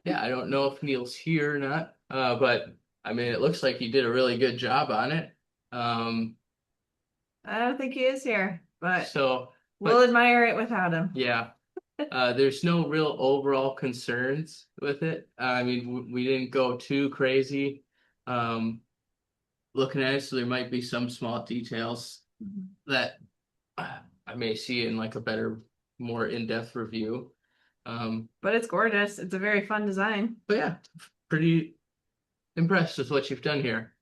Yeah, I don't know if Neil's here or not, but I mean, it looks like he did a really good job on it. I don't think he is here, but So, we'll admire it without him. yeah, there's no real overall concerns with it. I mean, we didn't go too crazy. Looking at it, so there might be some small details that I may see in like a better, more in-depth review. But it's gorgeous. It's a very fun design. But yeah, pretty impressed with what you've done here.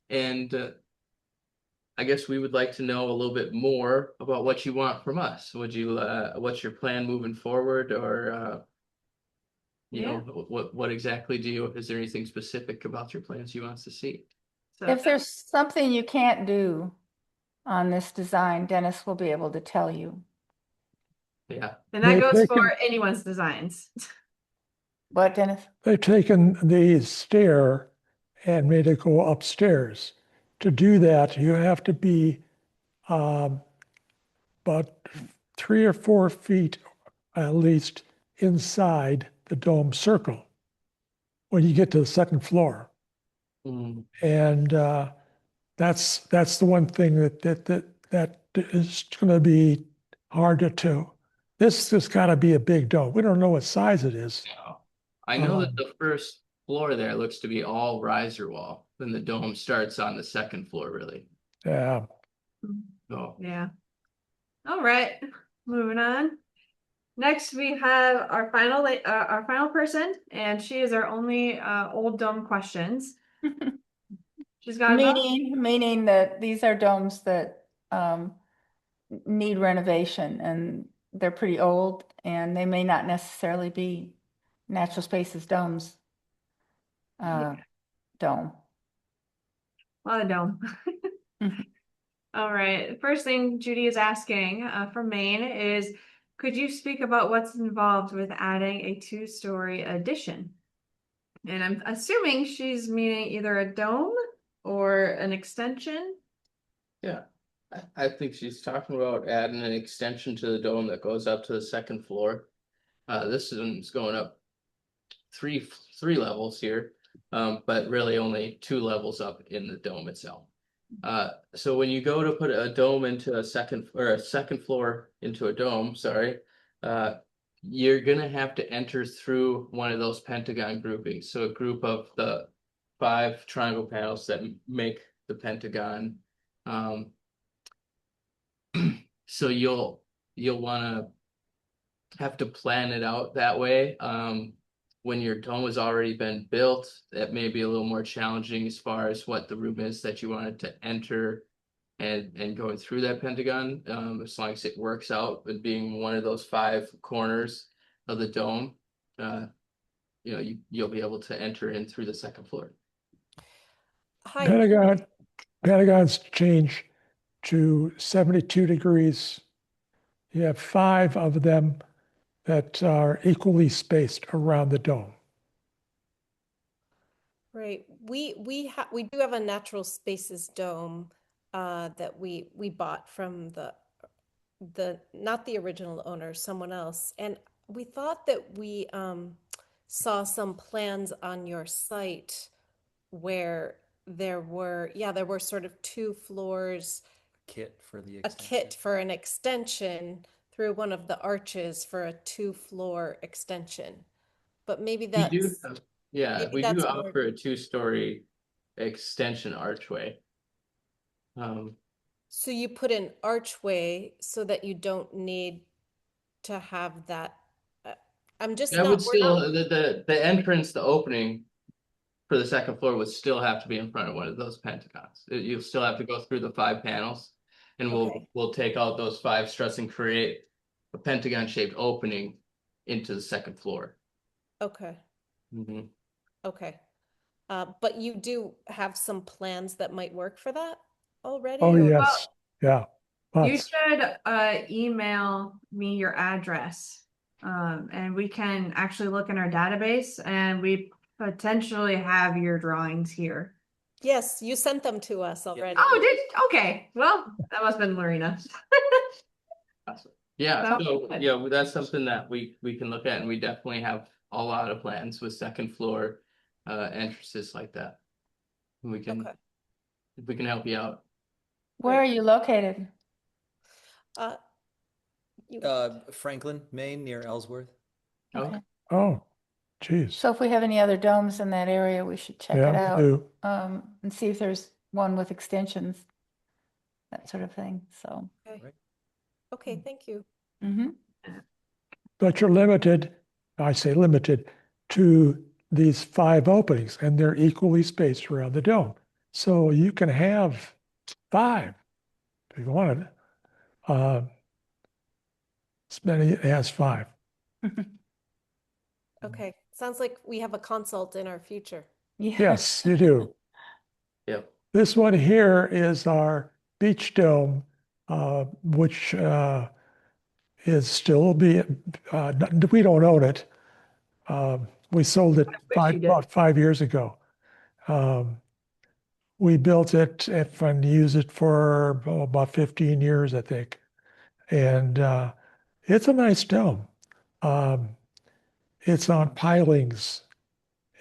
And I guess we would like to know a little bit more about what you want from us. What's your plan moving forward, or what exactly is there anything specific about your plans you want us to see? So If there's something you can't do on this design, Dennis will be able to tell you. Yeah, and that They- goes they for can- anyone's designs. What, Dennis? They've taken the stair and made it go upstairs. To do that, you have to be about 3 or 4 feet at least inside the dome circle when you get to the second floor. And that's the one thing that is going to be hard to do. This has got to be a big dome. We don't know what size it is. I know that the first floor there looks to be all riser wall. Then the dome starts on the second floor, really. Yeah. So Yeah. All right. Moving on. Next, we have our final person, and she is our only old dome questions. She's got about Meaning that these are domes that need renovation, and they're pretty old, and they may not necessarily be Natural Spaces domes. Dome. a lot of dome. Mhm. All right. First thing Judy is asking from Maine is, could you speak about what's involved with adding a 2-story addition? And I'm assuming she's meaning either a dome or an extension. yeah, I think she's talking about adding an extension to the dome that goes up to the second floor. This one's going up three levels here, but really only 2 levels up in the dome itself. So when you go to put a dome into a second floor into a dome, sorry, you're gonna have to enter through one of those pentagon groupings. So a group of the 5 triangle panels that make the pentagon. So you'll want to have to plan it out that way. When your dome has already been built, that may be a little more challenging as far as what the room is that you wanted to enter and going through that pentagon. As long as it works out with being one of those 5 corners of the dome, you'll be able to enter in through the second floor. Pentagon's change to 72 degrees You have 5 of them that are equally spaced around the dome. Right. We do have a Natural Spaces dome that we bought from the not the original owner, someone else. And we thought that we saw some plans on your site where there were sort of 2 floors, Kit for the a kit for an extension through one of the arches for a 2-floor extension. But maybe We do, that's yeah, maybe we do that's offer a 2-story extension archway. So you put an archway so that you don't need to have that. I'm just I not, would we're still, not, the entrance, the opening for the 2nd floor would still have to be in front of one of those pentagons. You'll still have to go through the 5 panels, and Okay. we'll take out those 5 struts and create a pentagon-shaped opening into the 2nd floor. okay, Mhm. okay. But you do have some plans that might work for that already? Oh, or- yes, yeah. You Lots. should email me your address. And we can actually look in our database and we potentially have your drawings here. Yes, you sent them to us already. Okay. Well, that must have been Lorena. Yeah, Sounds so, good. yeah, that's something that we can look at, and we definitely have a lot of plans with 2nd floor entrances like that. We can, Okay. if we can help you out. Where are you located? Uh, you- Franklin, Maine, near Ellsworth. Okay. Oh, geez. So if we have any other domes in that area, we should check it Yeah, we out. do. And see if there's one with extensions, that sort of thing, so. Okay, Right. okay, thank you. Mhm. But you're limited, I say limited, to these 5 openings, and they're equally spaced around the dome. So you can have 5 if you wanted. As many as 5. Okay, sounds like we have a consult in our future. Yeah. Yes, you do. Yep. This one here is our beach dome, which is still we don't own it. We sold it wish you did. about 5 years ago. We built it and used it for about 15 years, I think. And it's a nice dome. It's on pilings,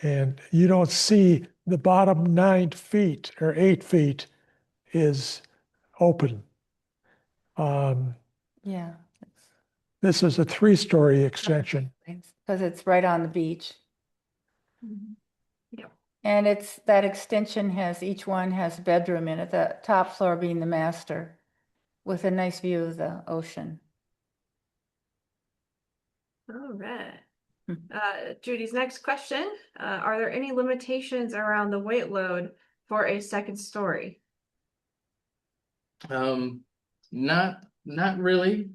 and you don't see the bottom 9 feet or 8 feet is open. Yeah. This is a 3-story extension. Because it's right on the beach. Yep. And that extension each one has a bedroom in it, the top floor being the master, with a nice view of the ocean. All right. Hmm. Judy's next question. Are there any limitations around the weight load for a 2nd story? Not really.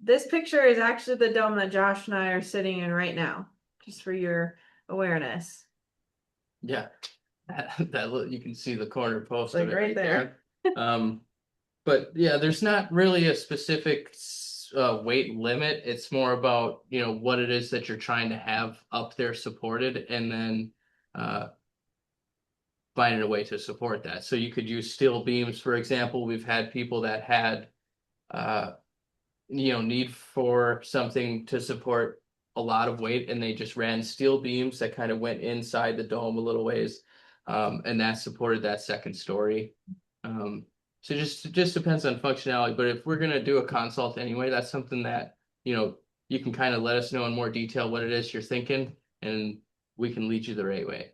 This picture is actually the dome that Josh and I are sitting in right now, just for your awareness. Yeah, you can see the corner post Like of it right there. But yeah, there's not really a specific weight limit. It's more about, what it is that you're trying to have up there supported, and then finding a way to support that. So you could use steel beams, for example. We've had people that had need for something to support a lot of weight, and they just ran steel beams that kind of went inside the dome a little ways, and that supported that 2nd story. So it just depends on functionality. But if we're gonna do a consult anyway, that's something that you can kind of let us know in more detail what it is you're thinking, and we can lead you the right way.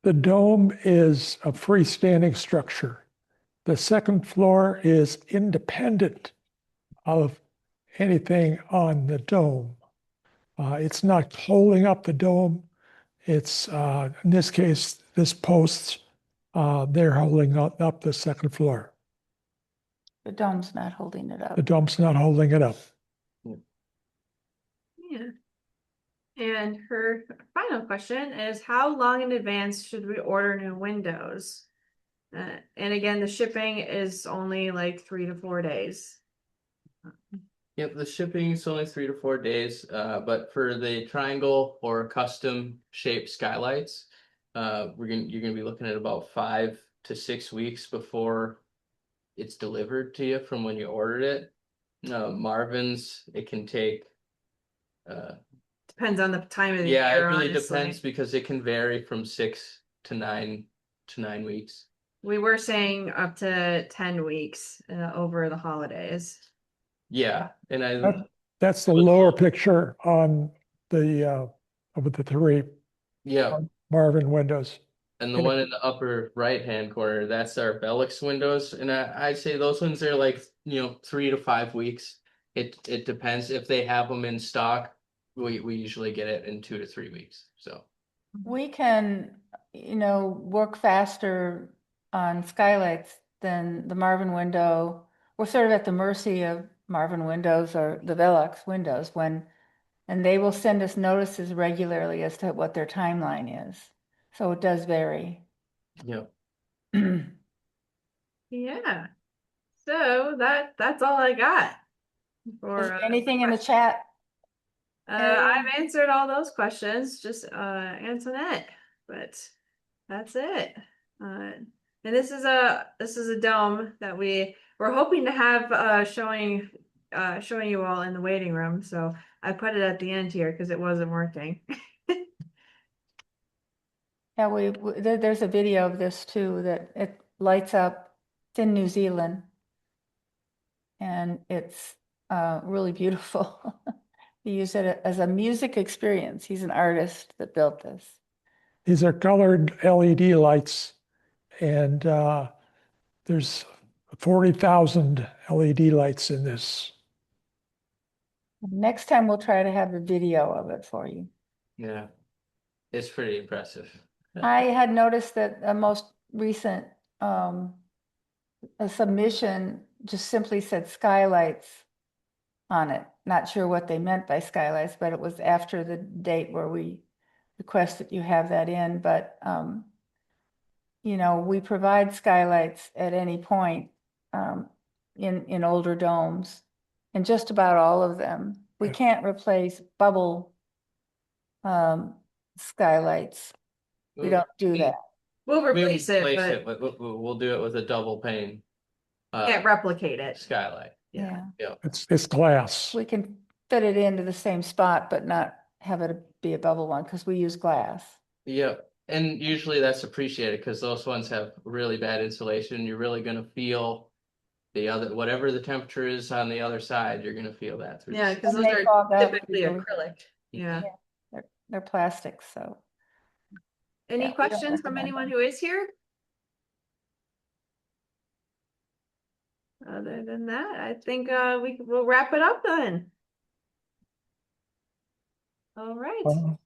The dome is a freestanding structure. The 2nd floor is independent of anything on the dome. It's not holding up the dome. It's, in this case, this posts, they're holding up the 2nd floor. The dome's not holding it up. The dome's not holding it up. Yeah. And her final question is, how long in advance should we order new windows? And again, the shipping is only like 3 to 4 days. Yep, the shipping is only 3 to 4 days, but for the triangle or custom shaped skylights, you're gonna be looking at about 5 to 6 weeks before it's delivered to you from when you ordered it. Marvin's, it can take, Depends on the time of the yeah, it year, really honestly. depends because it can vary from 6 to 9 weeks. We were saying up to 10 weeks over the holidays. Yeah, and That's the lower picture on of the three yeah, Marvin windows. and the one in the upper right-hand corner, that's our Bellix windows, and I'd say those ones are like, 3 to 5 weeks. It depends if they have them in stock. We usually get it in 2 to 3 weeks. So We can, work faster on skylights than the Marvin window. We're sort of at the mercy of Marvin windows or the Velux windows and they will send us notices regularly as to what their timeline is. So it does vary. yeah, Yeah. So that's all I got Is for there anything in the chat? I've answered all those questions, just Antoinette, but that's it. And this is a dome that we're hoping to have showing you all in the waiting room. So I put it at the end here because it wasn't working. Yeah, there's a video of this too, that it lights up. It's in New Zealand. And it's really beautiful. He used it as a music experience. He's an artist that built this. These are colored LED lights, and there's 40,000 LED lights in this. Next time we'll try to have a video of it for you. yeah, it's pretty impressive. I had noticed that a most recent a submission just simply said skylights on it. Not sure what they meant by skylights, but it was after the date where we request that you have that in. But we provide skylights at any point in older domes, and just about all of them. We can't replace bubble skylights. We don't do that. We'll We replace it, replace but it, we'll do it with a double pane can't replicate it. skylight. Yeah. It's glass. We can fit it into the same spot, but not have it be a bubble one because we use glass. Yep. And usually that's appreciated because those ones have really bad insulation. You're really gonna feel whatever the temperature is on the other side, you're gonna feel that through. Yeah, because And those they are fog up typically easily. acrylic. Yeah. They're plastic, so. Any Yeah, we don't questions from recommend anyone them. who is here? Other than that, I think we'll wrap it up then. All right.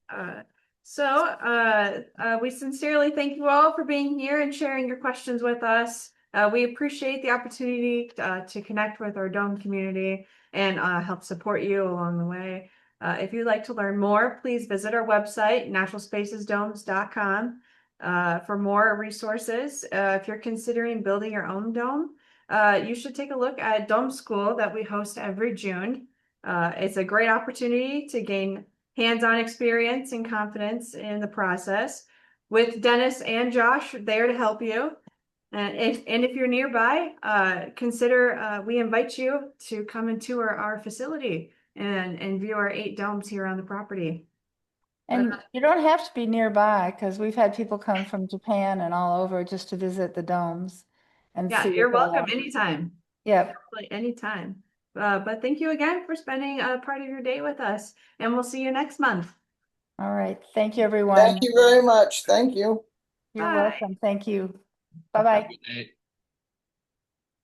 We sincerely thank you all for being here and sharing your questions with us. We appreciate the opportunity to connect with our Dome community and help support you along the way. If you'd like to learn more, please visit our website, naturalspacesdomes.com, for more resources. If you're considering building your own dome, you should take a look at Dome School that we host every June. It's a great opportunity to gain hands-on experience and confidence in the process with Dennis and Josh there to help you. And if you're nearby, we invite you to come and tour our facility and view our 8 domes here on the property. And you don't have to be nearby because we've had people come from Japan and all over just to visit the domes and Yeah, see you're what they're welcome like. anytime. Yep. Absolutely, anytime. But thank you again for spending a part of your day with us, and we'll see you next month. All right. Thank you, everyone. Thank you very much. Thank you. You're Bye. welcome. Thank you. Bye-bye. Good night.